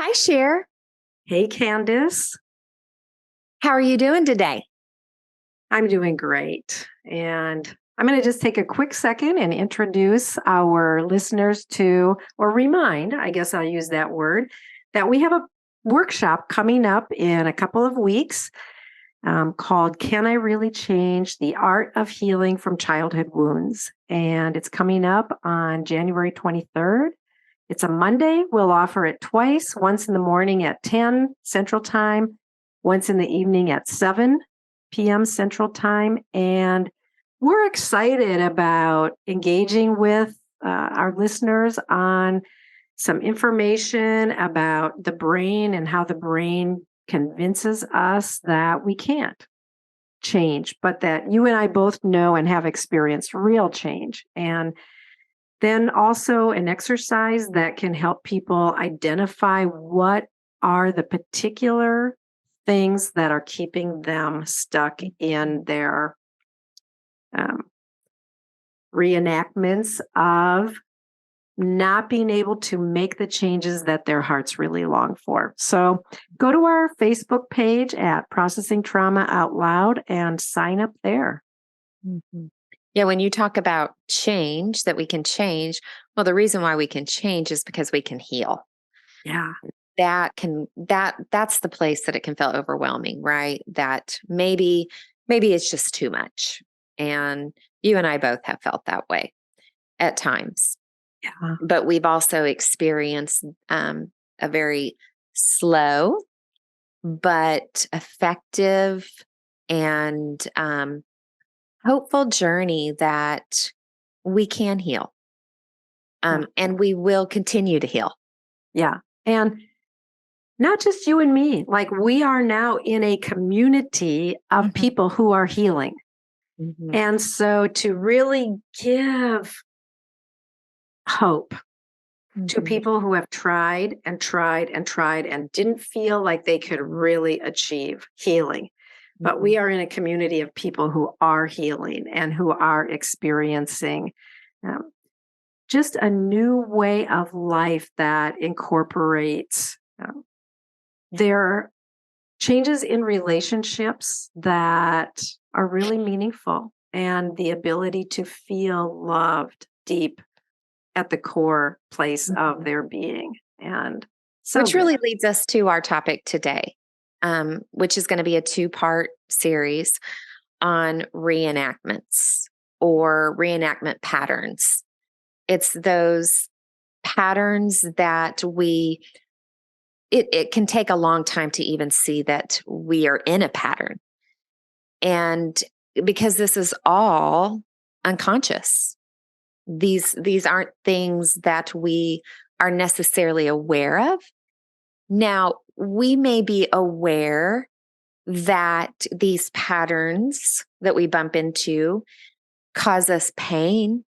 Hi, Sher. Hey, Kandace. How are you doing today? I'm doing great. And I'm going to just take a quick second and introduce our listeners to, or remind, I guess I'll use that word, that we have a workshop coming up in a couple of weeks called Can I Really Change the Art of Healing from Childhood Wounds? And it's coming up on January 23rd. It's a Monday. We'll offer it twice, once in the morning at 10 Central Time, once in the evening at 7 p.m. Central Time. And we're excited about engaging with our listeners on some information about the brain and how the brain convinces us that we can't change, but that you and I both know and have experienced real change. And then also an exercise that can help people identify what are the particular things that are keeping them stuck in their reenactments of not being able to make the changes that their hearts really long for. So go to our Facebook page at Processing Trauma Out Loud and sign up there. Mhm. Yeah, when you talk about change, that we can change, well, the reason why we can change is because we can heal. Yeah. That's the place that it can feel overwhelming, right? That maybe it's just too much. And you and I both have felt that way at times. Yeah. But we've also experienced a very slow but effective and hopeful journey that we can heal. And we will continue to heal. Yeah. And not just you and me, like we are now in a community of people who are healing. Mm-hmm. And so to really give hope to people who have tried and tried and tried and didn't feel like they could really achieve healing. But we are in a community of people who are healing and who are experiencing just a new way of life that incorporates their changes in relationships that are really meaningful and the ability to feel loved deep at the core place of their being. And so which really leads us to our topic today, which is going to be a 2-part series on reenactments or reenactment patterns. It's those patterns that it can take a long time to even see that we are in a pattern. And because this is all unconscious, these aren't things that we are necessarily aware of. Now, we may be aware that these patterns that we bump into cause us pain,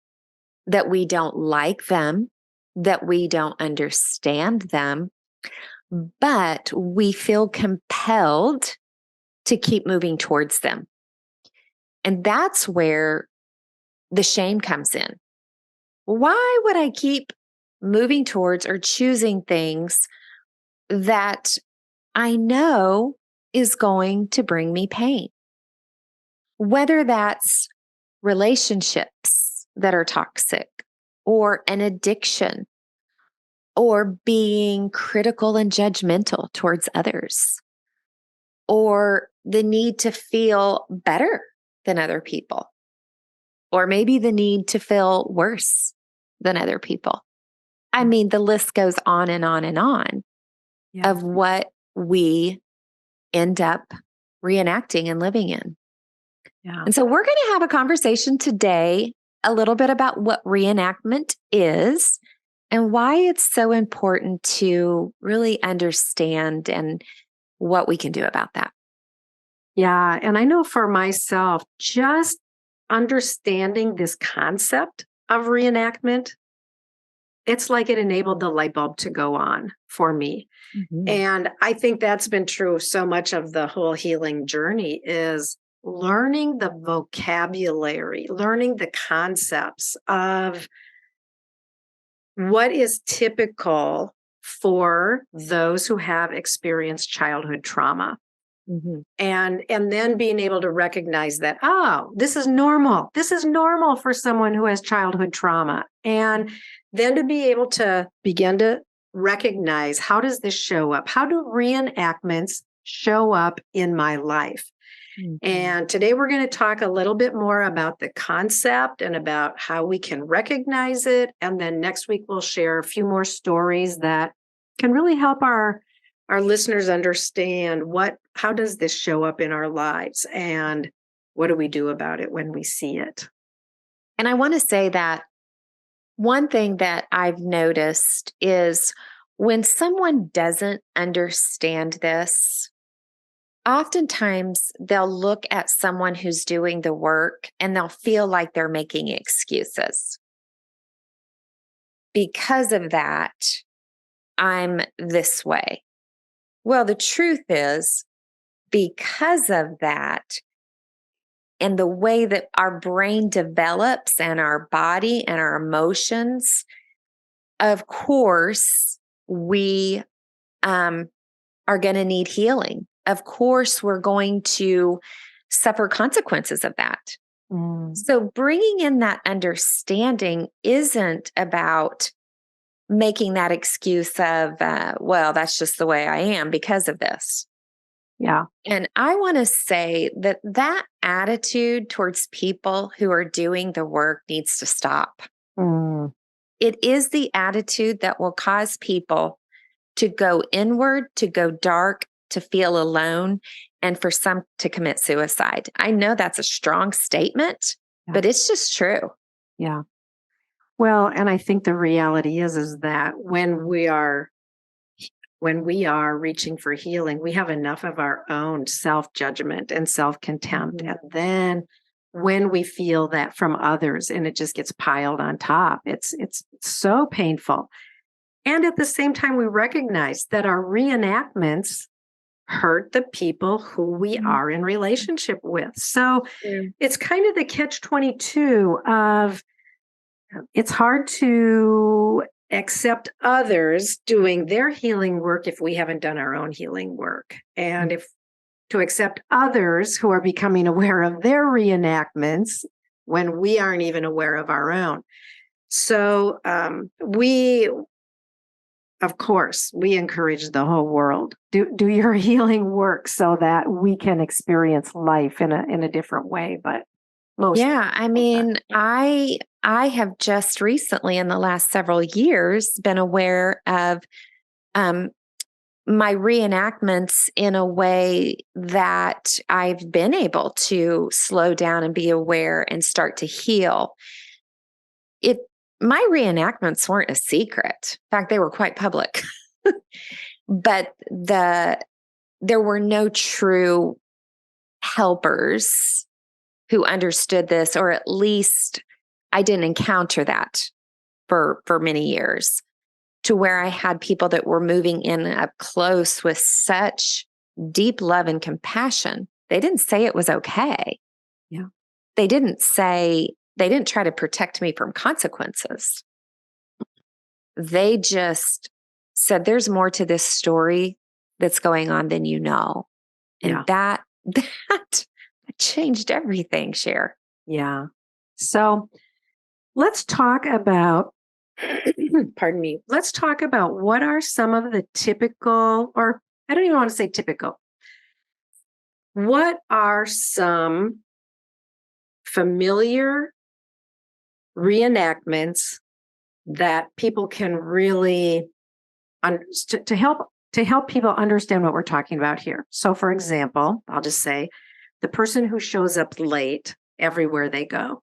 that we don't like them, that we don't understand them, but we feel compelled to keep moving towards them. And that's where the shame comes in. Why would I keep moving towards or choosing things that I know is going to bring me pain? Whether that's relationships that are toxic, or an addiction, or being critical and judgmental towards others, or the need to feel better than other people, or maybe the need to feel worse than other people. I mean, the list goes on and on and on of what we end up reenacting and living in. Yeah. And so we're going to have a conversation today a little bit about what reenactment is and why it's so important to really understand and what we can do about that. Yeah. And I know for myself, just understanding this concept of reenactment, it's like it enabled the light bulb to go on for me. And I think that's been true so much of the whole healing journey is learning the vocabulary, learning the concepts of what is typical for those who have experienced childhood trauma. Mm-hmm. And then being able to recognize that, oh, this is normal. This is normal for someone who has childhood trauma. And then to be able to begin to recognize, how does this show up? How do reenactments show up in my life? Mm-hmm. And today we're going to talk a little bit more about the concept and about how we can recognize it. And then next week we'll share a few more stories that can really help our listeners understand how does this show up in our lives, and what do we do about it when we see it? And I want to say that one thing that I've noticed is when someone doesn't understand this, oftentimes they'll look at someone who's doing the work and they'll feel like they're making excuses. Because of that, I'm this way. Well, the truth is, because of that, and the way that our brain develops and our body and our emotions, of course, we are going to need healing. Of course, we're going to suffer consequences of that. Mm. So bringing in that understanding isn't about making that excuse of, well, that's just the way I am because of this. Yeah. And I want to say that attitude towards people who are doing the work needs to stop. Mm. It is the attitude that will cause people to go inward, to go dark, to feel alone, and for some to commit suicide. I know that's a strong statement, but it's just true. Yeah. Well, and I think the reality is that when we are reaching for healing, we have enough of our own self-judgment and self-contempt. Mm-hmm. And then when we feel that from others and it just gets piled on top, it's so painful. And at the same time, we recognize that our reenactments hurt the people who we are in relationship with. So it's kind of the catch-22 of, it's hard to accept others doing their healing work if we haven't done our own healing work. And if to accept others who are becoming aware of their reenactments when we aren't even aware of our own. So of course, we encourage the whole world, do your healing work so that we can experience life in a different way. But I mean, I have just recently in the last several years been aware of my reenactments in a way that I've been able to slow down and be aware and start to heal. My reenactments weren't a secret. In fact, they were quite public. But there were no true helpers who understood this, or at least I didn't encounter that for many years, to where I had people that were moving in up close with such deep love and compassion. They didn't say it was okay. Yeah. They didn't try to protect me from consequences. They just said, there's more to this story that's going on than you know. And that changed everything, Sher. Yeah. So let's talk about, pardon me, let's talk about what are some of the typical, or I don't even want to say typical. What are some familiar reenactments that people can really to help people understand what we're talking about here? So for example, I'll just say the person who shows up late everywhere they go,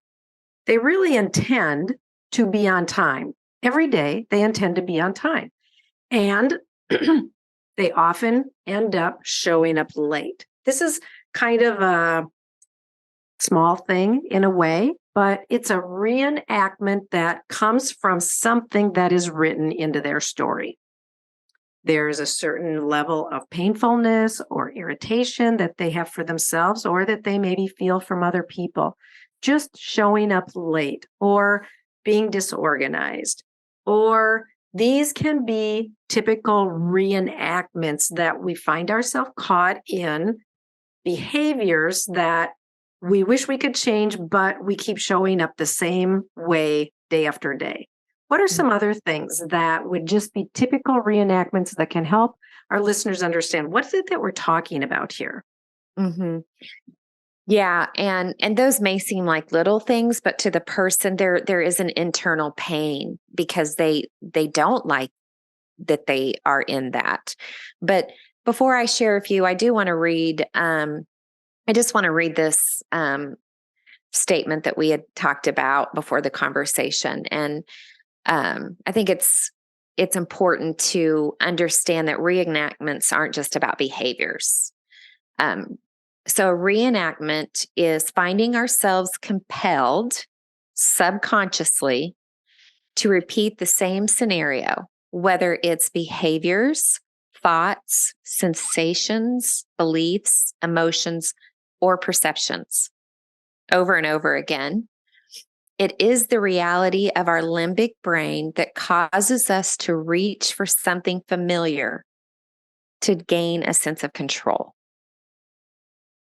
they really intend to be on time. Every day they intend to be on time. And they often end up showing up late. This is kind of a small thing in a way, but it's a reenactment that comes from something that is written into their story. There's a certain level of painfulness or irritation that they have for themselves, or that they maybe feel from other people. Just showing up late, or being disorganized, or These can be typical reenactments that we find ourselves caught in behaviors that we wish we could change, but we keep showing up the same way day after day. What are some other things that would just be typical reenactments that can help our listeners understand what is it that we're talking about here? Mm-hmm. Yeah, and those may seem like little things, but to the person there is an internal pain because they don't like that they are in that. But before I share a few, I do want to read I just want to read this statement that we had talked about before the conversation. And I think it's important to understand that reenactments aren't just about behaviors. Um, so, a reenactment is finding ourselves compelled subconsciously to repeat the same scenario, whether it's behaviors, thoughts, sensations, beliefs, emotions, or perceptions over and over again. It is the reality of our limbic brain that causes us to reach for something familiar to gain a sense of control.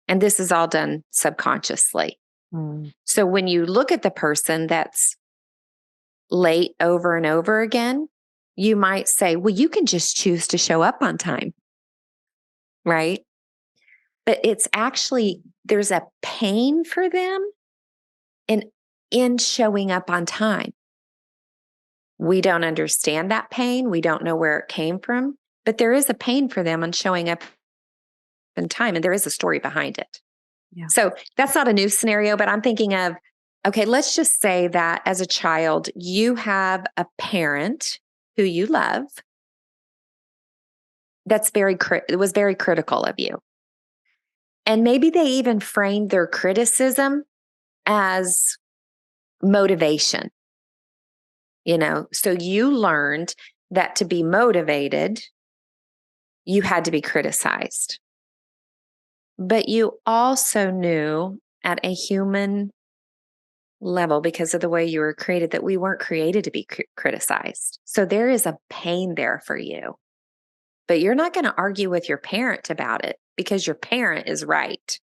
And this is all done subconsciously. Mm. So when you look at the person that's late over and over again, you might say, well, you can just choose to show up on time, right? But it's actually, there's a pain for them in showing up on time. We don't understand that pain. We don't know where it came from, but there is a pain for them on showing up in time, and there is a story behind it. Yeah. So that's not a new scenario, but I'm thinking of, okay, let's just say that as a child, you have a parent who you love that's it was very critical of you. And maybe they even framed their criticism as motivation. So you learned that to be motivated, you had to be criticized. But you also knew at a human level, because of the way you were created, that we weren't created to be criticized. So there is a pain there for you. But you're not going to argue with your parent about it because your parent is right.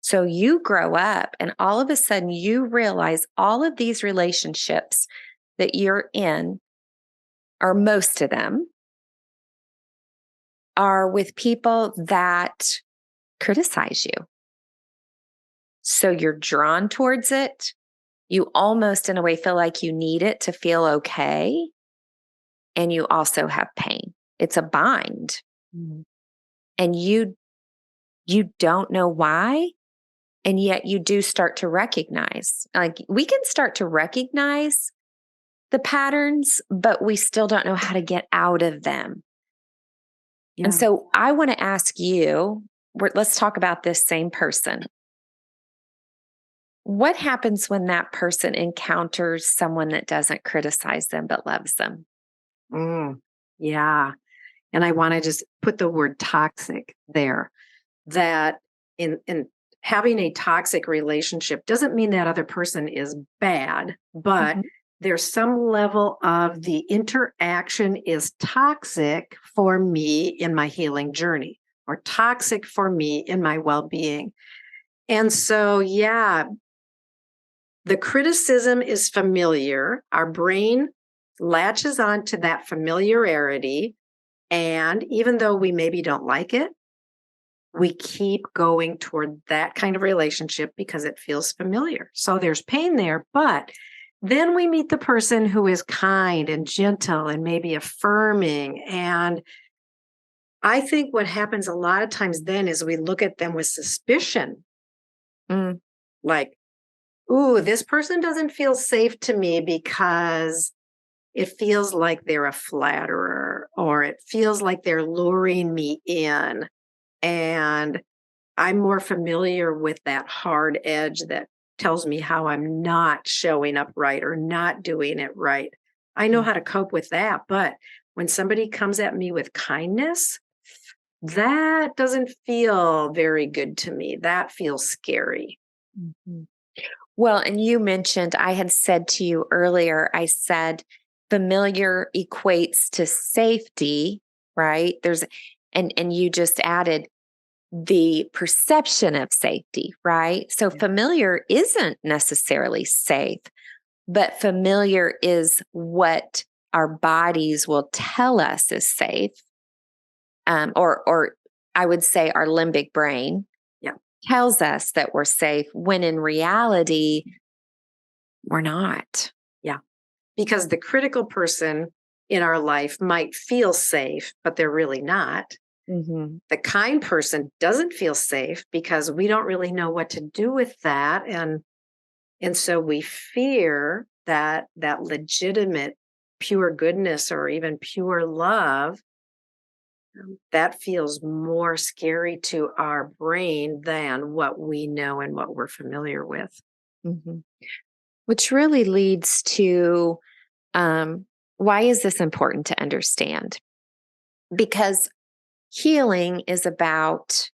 So you grow up and all of a sudden you realize all of these relationships that you're in, or most of them, are with people that criticize you. So you're drawn towards it. You almost, in a way, feel like you need it to feel okay. And you also have pain. It's a bind. Mm. And you don't know why. And yet you do start to recognize, like we can start to recognize the patterns, but we still don't know how to get out of them. Yeah. And so I want to ask you, let's talk about this same person. What happens when that person encounters someone that doesn't criticize them but loves them? Mm. Yeah. And I want to just put the word toxic there. That in having a toxic relationship doesn't mean that other person is bad, but Mhm. there's some level of the interaction is toxic for me in my healing journey or toxic for me in my well-being. And so, yeah, the criticism is familiar. Our brain latches on to that familiarity. And even though we maybe don't like it, we keep going toward that kind of relationship because it feels familiar. So there's pain there, but then we meet the person who is kind and gentle and maybe affirming. And I think what happens a lot of times then is we look at them with suspicion, Mm. like, ooh, this person doesn't feel safe to me because it feels like they're a flatterer or it feels like they're luring me in. And I'm more familiar with that hard edge that tells me how I'm not showing up right or not doing it right. I know how to cope with that. But when somebody comes at me with kindness, that doesn't feel very good to me. That feels scary. Mhm. Well, and you mentioned, I had said to you earlier, I said, familiar equates to safety, right? And you just added the perception of safety, right? So Yeah. familiar isn't necessarily safe, but familiar is what our bodies will tell us is safe. Or I would say our limbic brain Yeah. tells us that we're safe when in reality, we're not. Yeah. Because the critical person in our life might feel safe, but they're really not. Mm-hmm. The kind person doesn't feel safe because we don't really know what to do with that. And so we fear that legitimate pure goodness or even pure love that feels more scary to our brain than what we know and what we're familiar with. Mm-hmm. Which really leads to why is this important to understand? Because healing is about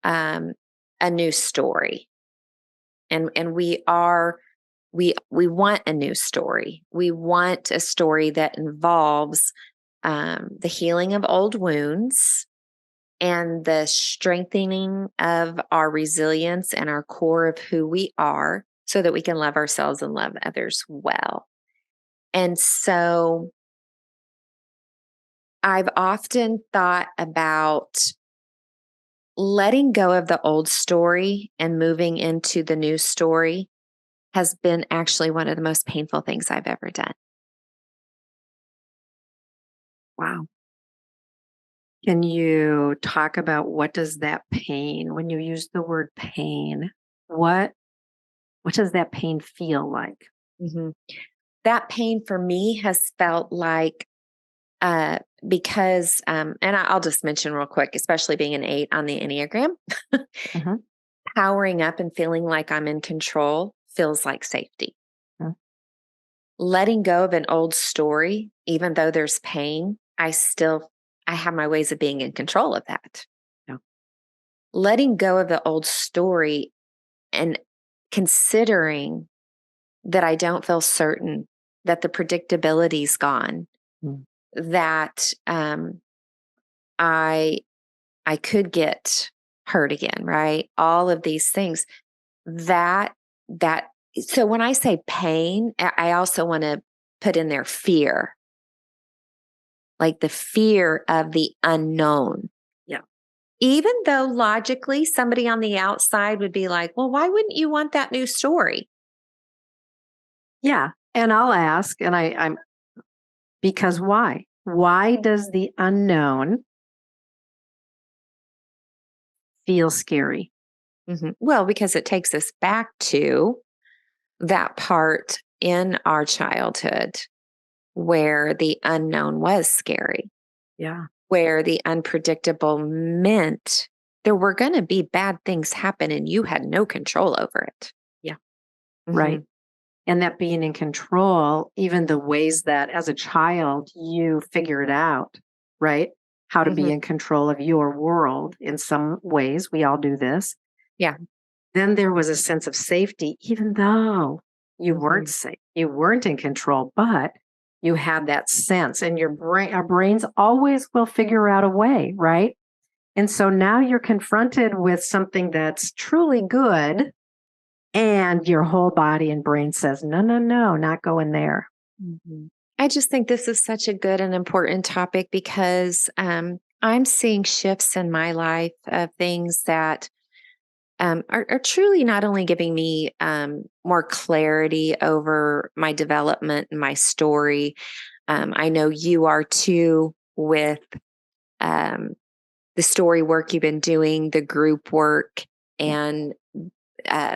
um, a new story, and we want a new story. We want a story that involves the healing of old wounds and the strengthening of our resilience and our core of who we are, so that we can love ourselves and love others well. And so I've often thought about letting go of the old story and moving into the new story has been actually one of the most painful things I've ever done. Wow. Can you talk about what does that pain, when you use the word pain, what does that pain feel like? Mhm. That pain for me has felt like, uh, because, and I'll just mention real quick, especially being an 8 on the Enneagram, Mhm. powering up and feeling like I'm in control feels like safety. Mm. Letting go of an old story, even though there's pain, I have my ways of being in control of that. Yeah. Letting go of the old story and considering that I don't feel certain, that the predictability's gone, Mm. that I I could get hurt again, right? All of these things. That that so when I say pain, I also want to put in there fear, like the fear of the unknown. Yeah. Even though logically somebody on the outside would be like, well, why wouldn't you want that new story? Yeah. And I'll ask, and I'm because why? Why does the unknown feel scary? Mhm. Well, because it takes us back to that part in our childhood where the unknown was scary, Yeah. where the unpredictable meant there were going to be bad things happen and you had no control over it. Yeah. Right. Mhm. And that being in control, even the ways that as a child you figure it out, right? How to be Mhm. in control of your world in some ways. We all do this. Yeah. Then there was a sense of safety, even though you weren't Mhm. safe, you weren't in control, but you had that sense, and our brains always will figure out a way, right? And so now you're confronted with something that's truly good, and your whole body and brain says, no, no, no, not going there. Mhm. I just think this is such a good and important topic because I'm seeing shifts in my life of things that are truly not only giving me more clarity over my development and my story. I know you are too with um, the story work you've been doing, the group work, Yeah. and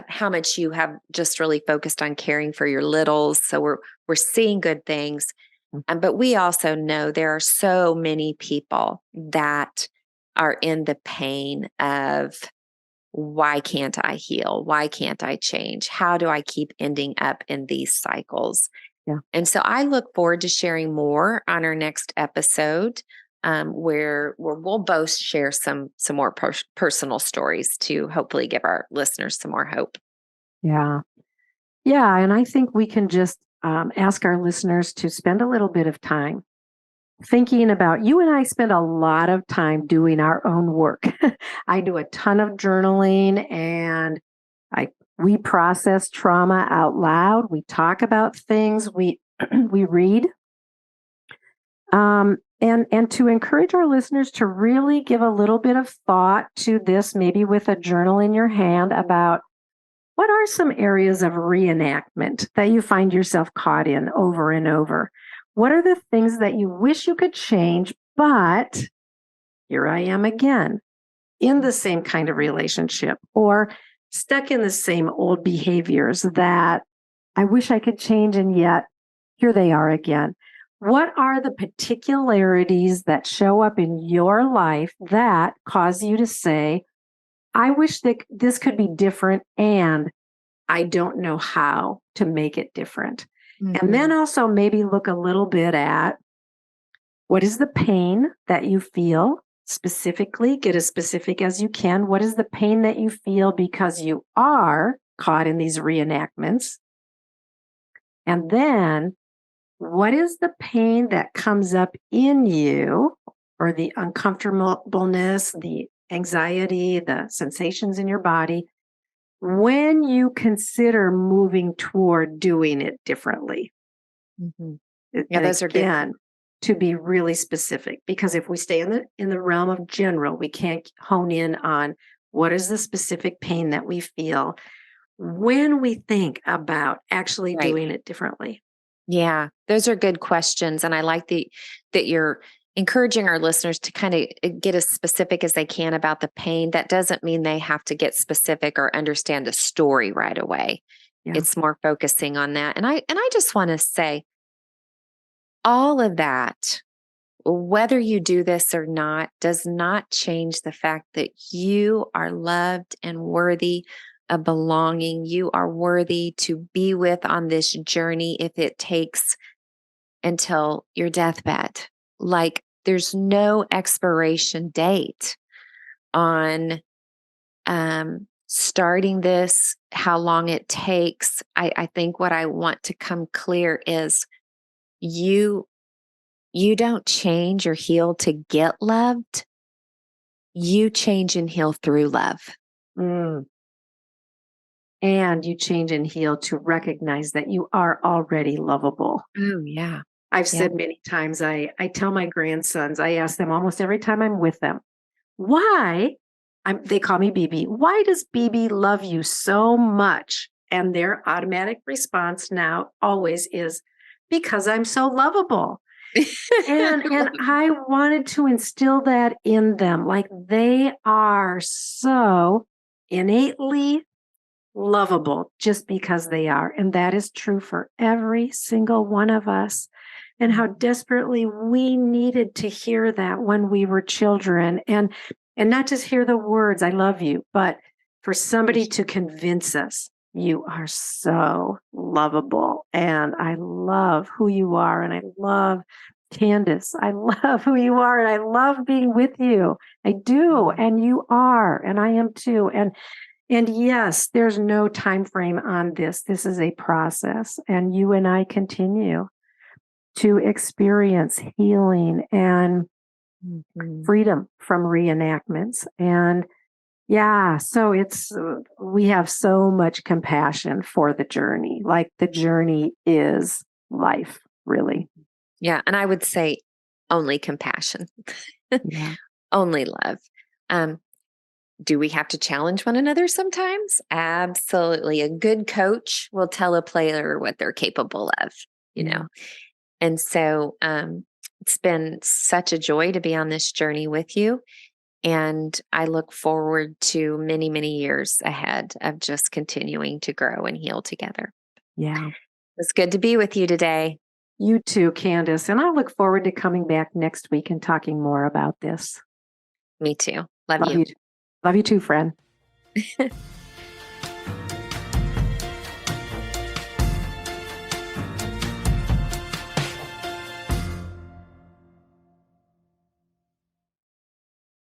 how much you have just really focused on caring for your littles. So we're seeing good things, Mm. but we also know there are so many people that are in the pain of why can't I heal? Why can't I change? How do I keep ending up in these cycles? Yeah. And so I look forward to sharing more on our next episode, where we'll both share some more personal stories to hopefully give our listeners some more hope. Yeah. Yeah. And I think we can just ask our listeners to spend a little bit of time thinking about, you and I spend a lot of time doing our own work. I do a ton of journaling, and we process trauma out loud. We talk about things. We we read. And to encourage our listeners to really give a little bit of thought to this, maybe with a journal in your hand, about what are some areas of reenactment that you find yourself caught in over and over? What are the things that you wish you could change, but here I am again in the same kind of relationship, or stuck in the same old behaviors that I wish I could change, and yet here they are again. What are the particularities that show up in your life that cause you to say, I wish that this could be different, and I don't know how to make it different? Mm-hmm. And then also maybe look a little bit at, what is the pain that you feel specifically? Get as specific as you can. What is the pain that you feel because you are caught in these reenactments? And then, what is the pain that comes up in you, or the uncomfortableness, the anxiety, the sensations in your body, when you consider moving toward doing it differently? Mm-hmm. Yeah, those are good. To be really specific, because if we stay in the realm of general, we can't hone in on what is the specific pain that we feel when we think about actually doing it differently. Yeah, those are good questions. And I like that you're encouraging our listeners to kind of get as specific as they can about the pain. That doesn't mean they have to get specific or understand the story right away. Yeah. It's more focusing on that. And I just want to say, all of that, whether you do this or not, does not change the fact that you are loved and worthy of belonging. You are worthy to be with on this journey, if it takes until your deathbed. Like, there's no expiration date on starting this, how long it takes. I think what I want to come clear is, you don't change or heal to get loved. You change and heal through love. Mm. And you change and heal to recognize that you are already lovable. Oh, yeah. I've said many times, I tell my grandsons, I ask them almost every time I'm with them, why, they call me BB, why does BB love you so much? And their automatic response now always is, because I'm so lovable. and I wanted to instill that in them. Like, they are so innately lovable just because they are. And that is true for every single one of us. And how desperately we needed to hear that when we were children, and not just hear the words, I love you, but for somebody to convince us, you are so lovable, and I love who you are, and I love Kandace, I love who you are, and I love being with you. I do, and you are, and I am too. And yes, there's no time frame on this. This is a process, and you and I continue to experience healing and freedom from reenactments. And yeah, so we have so much compassion for the journey. Like, the journey is life, really. Yeah. And I would say only compassion, only love. Do we have to challenge one another sometimes? Absolutely. A good coach will tell a player what they're capable of, you know? And so it's been such a joy to be on this journey with you. And I look forward to many, many years ahead of just continuing to grow and heal together. Yeah. It's good to be with you today. You too, Kandace. And I look forward to coming back next week and talking more about this. Me too. Love you. Love you too, friend.